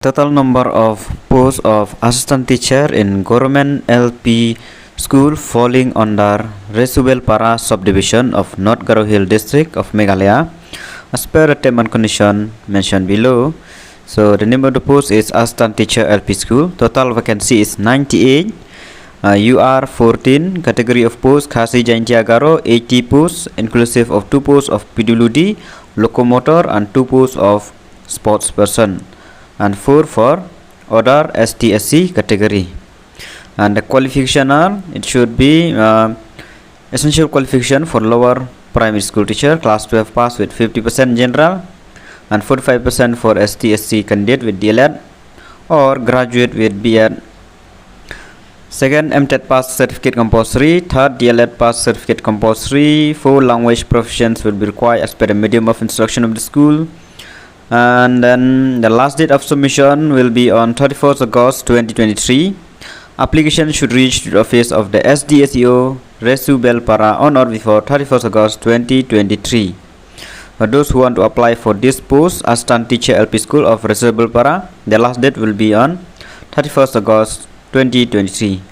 Total number of posts of assistant teacher in government LP school falling under Resubelpara subdivision of North Garo Hill district of Meghalaya as per the term and condition mentioned below. So the name of the post is assistant teacher LP school. Total vacancy is 98. UR 14. Category of post Khasi Jaintia Garo 80 posts inclusive of 2 posts of PWD, locomotor and 2 posts of sports person, and 4 for other ST/SC category. And the qualification are, it should be essential qualification for lower primary school teacher, class 12 pass with 50% general and 45% for ST/SC candidate with DLED or graduate with B.Ed. Second, MTET pass certificate compulsory. Third, DLED pass certificate compulsory. 4 language proficiency will be required as per the medium of instruction of the school. And then the last date of submission will be on 31st August 2023. Application should reach the office of the SDSEO Resubelpara on or before 31st August 2023. For those who want to apply for this post, assistant teacher LP school of Resubelpara, the last date will be on 31st August 2023.